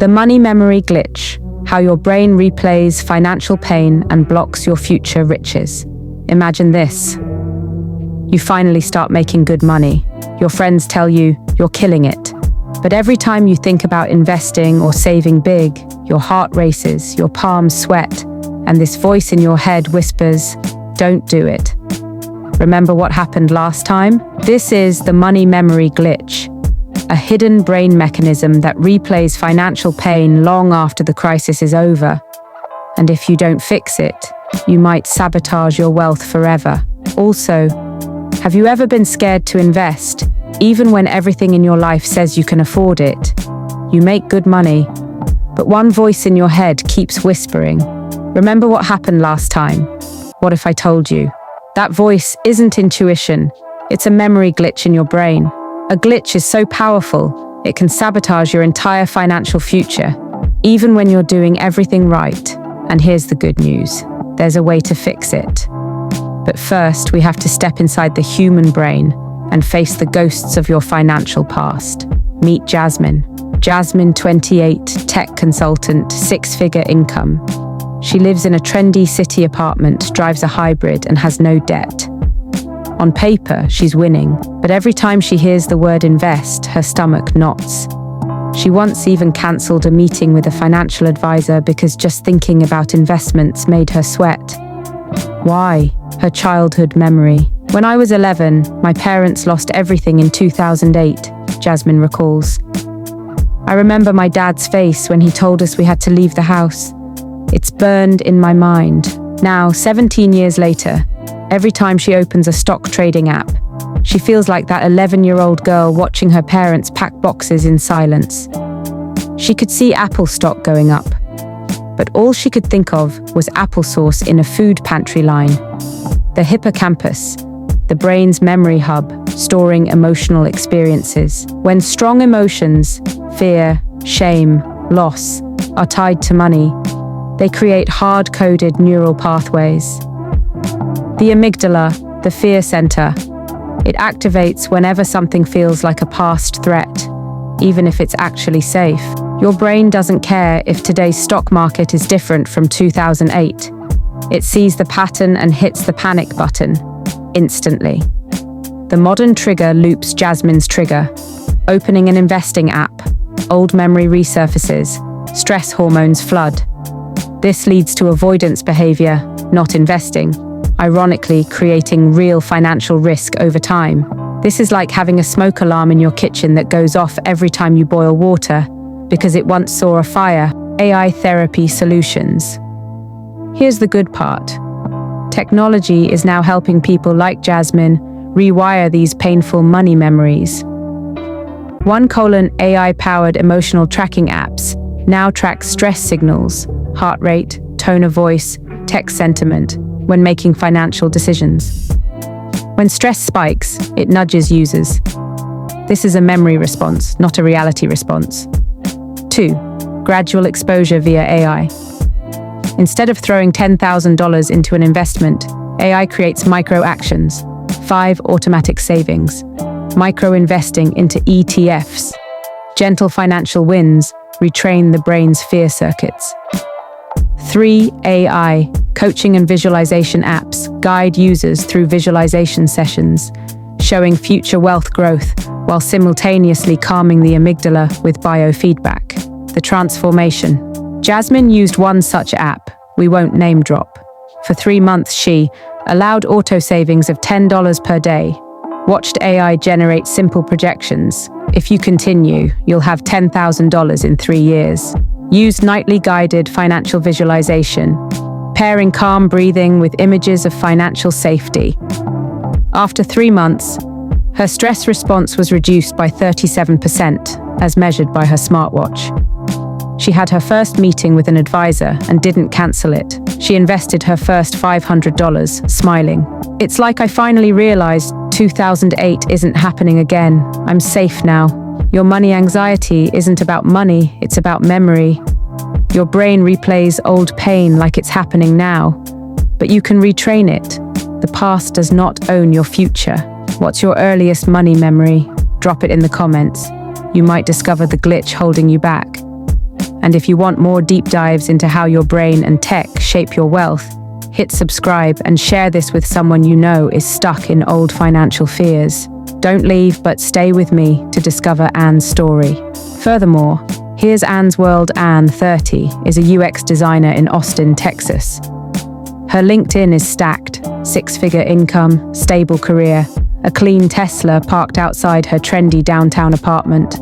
The money memory glitch, how your brain replays financial pain and blocks your future riches. Imagine this. You finally start making good money. Your friends tell you you're killing it. But every time you think about investing or saving big, your heart races, your palms sweat, and this voice in your head whispers, "Don't do it." Remember what happened last time? This is the money memory glitch, a hidden brain mechanism that replays financial pain long after the crisis is over. And if you don't fix it, you might sabotage your wealth forever. Also, have you ever been scared to invest, even when everything in your life says you can afford it? You make good money, but one voice in your head keeps whispering, "Remember what happened last time? What if I told you?" That voice isn't intuition, it's a memory glitch in your brain. A glitch is so powerful, it can sabotage your entire financial future, even when you're doing everything right. And here's the good news. There's a way to fix it. But first, we have to step inside the human brain and face the ghosts of your financial past. Meet Jasmine. Jasmine, 28, tech consultant, six-figure income. She lives in a trendy city apartment, drives a hybrid, and has no debt. On paper, she's winning, but every time she hears the word invest, her stomach knots. She once even cancelled a meeting with a financial advisor because just thinking about investments made her sweat. Why? Her childhood memory. "When I was 11, my parents lost everything in 2008, Jasmine recalls. "I remember my dad's face when he told us we had to leave the house. It's burned in my mind." Now, 17 years later, every time she opens a stock trading app, she feels like that 11-year-old girl watching her parents pack boxes in silence. She could see Apple stock going up, but all she could think of was applesauce in a food pantry line. The hippocampus, the brain's memory hub, storing emotional experiences. When strong emotions, fear, shame, loss, are tied to money, they create hard-coded neural pathways. The amygdala, the fear center, it activates whenever something feels like a past threat, even if it's actually safe. Your brain doesn't care if today's stock market is different from 2008. It sees the pattern and hits the panic button instantly. The modern trigger loops Jasmine's trigger. Opening an investing app, old memory resurfaces, stress hormones flood. This leads to avoidance behavior, not investing, ironically creating real financial risk over time. This is like having a smoke alarm in your kitchen that goes off every time you boil water because it once saw a fire. AI therapy solutions. Here's the good part. Technology is now helping people like Jasmine rewire these painful money memories. 1:AI-powered emotional tracking apps now track stress signals, heart rate, tone of voice, text sentiment when making financial decisions. When stress spikes, it nudges users. This is a memory response, not a reality response. 2. Gradual exposure via AI. Instead of throwing $10,000 into an investment, AI creates micro-actions. 5. Automatic savings. Micro-investing into ETFs. Gentle financial wins retrain the brain's fear circuits. 3. AI. Coaching and visualization apps guide users through visualization sessions, showing future wealth growth while simultaneously calming the amygdala with biofeedback. The transformation. Jasmine used one such app, we won't name drop. For 3 months she allowed auto savings of $10 per day, watched AI generate simple projections. If you continue, you'll have $10,000 in 3 years. Used nightly guided financial visualization, pairing calm breathing with images of financial safety. After 3 months, her stress response was reduced by 37%, as measured by her smartwatch. She had her first meeting with an advisor and didn't cancel it. She invested her first $500, smiling. "It's like I finally realized 2008 isn't happening again. I'm safe now." Your money anxiety isn't about money, it's about memory. Your brain replays old pain like it's happening now, but you can retrain it. The past does not own your future. What's your earliest money memory? Drop it in the comments. You might discover the glitch holding you back. And if you want more deep dives into how your brain and tech shape your wealth, hit subscribe and share this with someone you know is stuck in old financial fears. Don't leave, but stay with me to discover Anne's story. Furthermore, here's Anne's world. Anne, 30, is a UX designer in Austin, Texas. Her LinkedIn is stacked: six-figure income, stable career, a clean Tesla parked outside her trendy downtown apartment.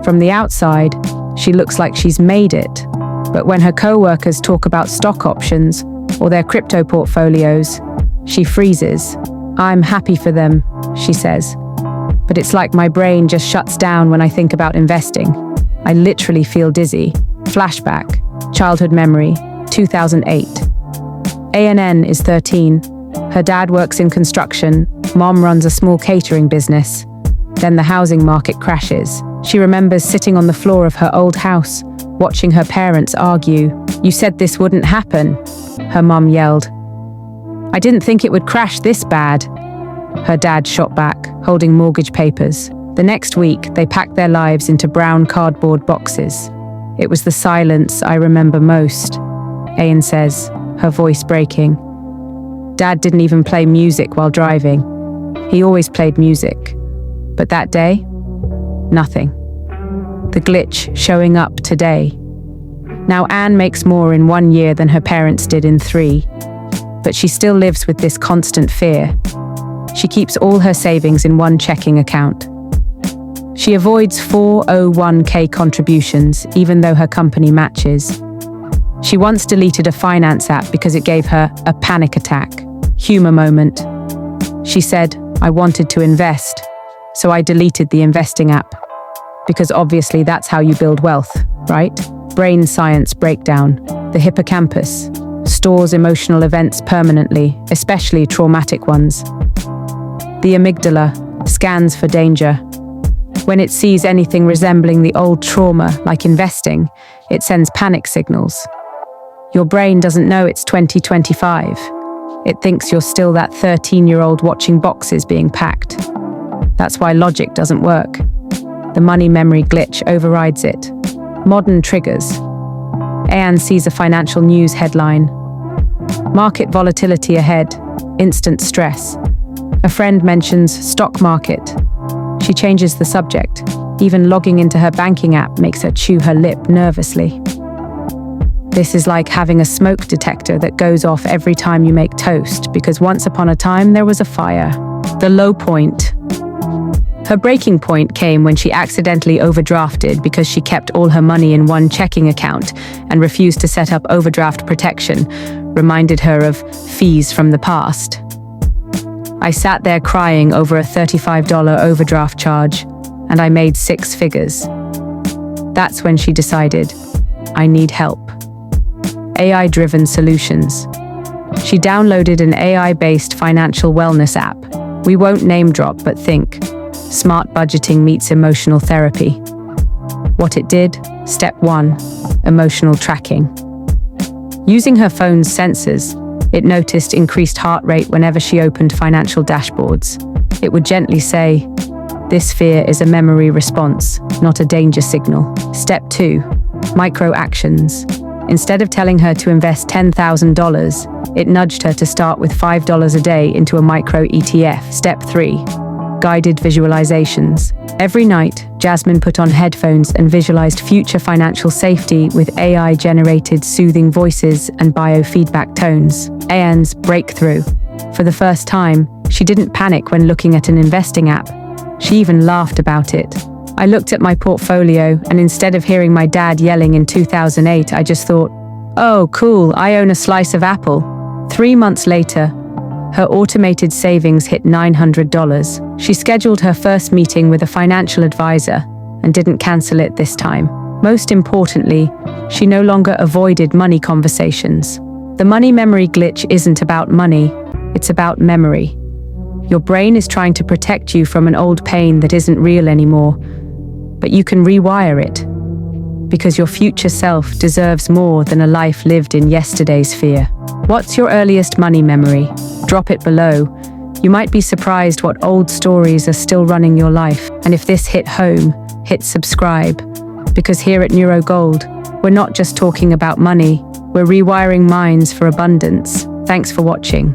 From the outside, she looks like she's made it. But when her co-workers talk about stock options or their crypto portfolios, she freezes. "I'm happy for them," she says. "But it's like my brain just shuts down when I think about investing. I literally feel dizzy." Flashback, childhood memory, 2008. ANN is 13. Her dad works in construction, mom runs a small catering business. Then the housing market crashes. She remembers sitting on the floor of her old house, watching her parents argue. "You said this wouldn't happen," her mom yelled. "I didn't think it would crash this bad," her dad shot back, holding mortgage papers. The next week, they packed their lives into brown cardboard boxes. "It was the silence I remember most," Ayan says, her voice breaking. Dad didn't even play music while driving. He always played music. But that day, nothing. The glitch showing up today. Now Anne makes more in 1 year than her parents did in 3. But she still lives with this constant fear. She keeps all her savings in one checking account. She avoids 401k contributions, even though her company matches. She once deleted a finance app because it gave her a panic attack. Humor moment. She said, "I wanted to invest, so I deleted the investing app." Because obviously that's how you build wealth, right? Brain science breakdown. The hippocampus stores emotional events permanently, especially traumatic ones. The amygdala scans for danger. When it sees anything resembling the old trauma, like investing, it sends panic signals. Your brain doesn't know it's 2025. It thinks you're still that 13-year-old watching boxes being packed. That's why logic doesn't work. The money memory glitch overrides it. Modern triggers. Ayan sees a financial news headline. Market volatility ahead. Instant stress. A friend mentions stock market. She changes the subject. Even logging into her banking app makes her chew her lip nervously. This is like having a smoke detector that goes off every time you make toast, because once upon a time there was a fire. The low point. Her breaking point came when she accidentally overdrafted because she kept all her money in one checking account and refused to set up overdraft protection, reminded her of fees from the past. "I sat there crying over a $35 overdraft charge, and I made 6 figures. That's when she decided, I need help. AI-driven solutions. She downloaded an AI-based financial wellness app. We won't name drop, but think. Smart budgeting meets emotional therapy. What it did? Step 1, emotional tracking. Using her phone's sensors, it noticed increased heart rate whenever she opened financial dashboards. It would gently say, "This fear is a memory response, not a danger signal." Step 2, micro actions. Instead of telling her to invest $10,000, it nudged her to start with $5 a day into a micro ETF. Step 3, guided visualizations. Every night, Jasmine put on headphones and visualized future financial safety with AI-generated soothing voices and biofeedback tones. Ayan's breakthrough. For the first time, she didn't panic when looking at an investing app. She even laughed about it. "I looked at my portfolio, and instead of hearing my dad yelling in 2008, I just thought, oh, cool, I own a slice of apple." 3 months later, her automated savings hit $900. She scheduled her first meeting with a financial advisor and didn't cancel it this time. Most importantly, she no longer avoided money conversations. The money memory glitch isn't about money, it's about memory. Your brain is trying to protect you from an old pain that isn't real anymore, but you can rewire it. Because your future self deserves more than a life lived in yesterday's fear. What's your earliest money memory? Drop it below. You might be surprised what old stories are still running your life. And if this hit home, hit subscribe, because here at NeuroGold, we're not just talking about money, we're rewiring minds for abundance. Thanks for watching.